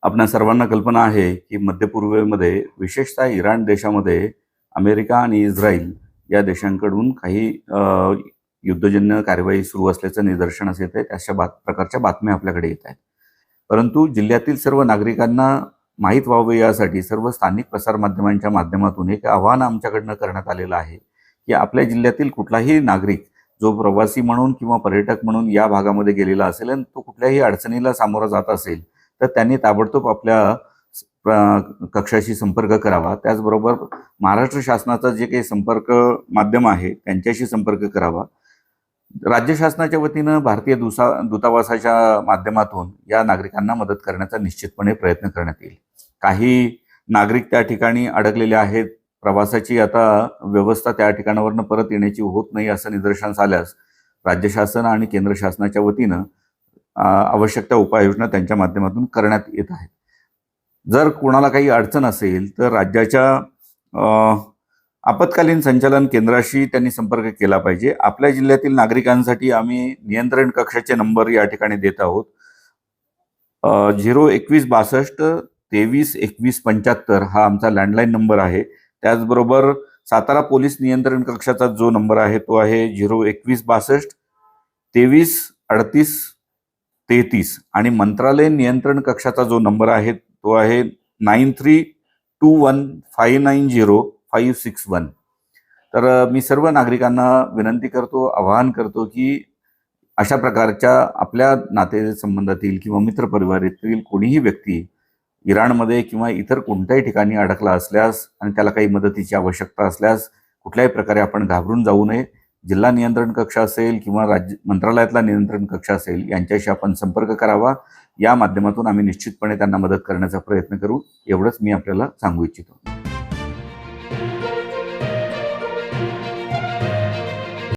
आपणा सर्वांना कल्पना आहे की मध्य पूर्वेमध्ये विशेषतः इराण देशामध्ये अमेरिका आणि इस्रायल या देशांकडून काही युद्धजन्य कारवाई सुरू असल्याचं निदर्शनास येत आहे. अशा प्रकारच्या बातम्या आपल्याकडे येत आहेत. परंतु जिल्ह्यातील सर्व नागरिकांना माहीत व्हावं यासाठी सर्व स्थानिक प्रसारमाध्यमांच्या माध्यमातून एक आवाहन आमच्याकडनं करण्यात आलेलं आहे की आपल्या जिल्ह्यातील कुठलाही नागरिक जो प्रवासी म्हणून किंवा पर्यटक म्हणून या भागामध्ये गेलेला असेल आणि तो कुठल्याही अडचणीला सामोरा जात असेल तर त्यांनी ताबडतोब आपल्या कक्षाशी संपर्क करावा. त्याचबरोबर महाराष्ट्र शासनाचा जे काही संपर्क माध्यम आहे त्यांच्याशी संपर्क करावा. राज्य शासनाच्या वतीनं भारतीय दूतावासाच्या माध्यमातून या नागरिकांना मदत करण्याचा निश्चितपणे प्रयत्न करण्यात येईल. काही नागरिक त्या ठिकाणी अडकलेले आहेत. प्रवासाची आता व्यवस्था त्या ठिकाणावरनं परत येण्याची होत नाही असं निदर्शनास आल्यास राज्य शासन आणि केंद्र शासनाच्या वतीनं आवश्यक त्या उपाययोजना त्यांच्या माध्यमातून करण्यात येत आहेत. जर कोणाला काही अडचण असेल तर राज्याच्या आपत्कालीन संचालन केंद्राशी त्यांनी संपर्क केला पाहिजे. आपल्या जिल्ह्यातील नागरिकांसाठी आम्ही नियंत्रण कक्षाचे नंबर या ठिकाणी देत आहोत. 02162 23 21 75 हा आमचा लँडलाईन नंबर आहे. त्याचबरोबर सातारा पोलीस नियंत्रण कक्षाचा जो नंबर आहे तो आहे 02162 23 38 33 आणि मंत्रालय नियंत्रण कक्षाचा जो नंबर आहे तो आहे 9321590561. तर मी सर्व नागरिकांना विनंती करतो, आवाहन करतो की अशा प्रकारच्या आपल्या नातेसंबंधातील किंवा मित्रपरिवारातील कोणीही व्यक्ती इराणमध्ये किंवा इतर कोणत्याही ठिकाणी अडकला असल्यास आणि त्याला काही मदतीची आवश्यकता असल्यास कुठल्याही प्रकारे आपण घाबरून जाऊ नये. जिल्हा नियंत्रण कक्ष असेल किंवा राज्य मंत्रालयातला नियंत्रण कक्ष असेल यांच्याशी आपण संपर्क करावा. या माध्यमातून आम्ही निश्चितपणे त्यांना मदत करण्याचा प्रयत्न करू. एवढंच मी आपल्याला सांगू इच्छितो.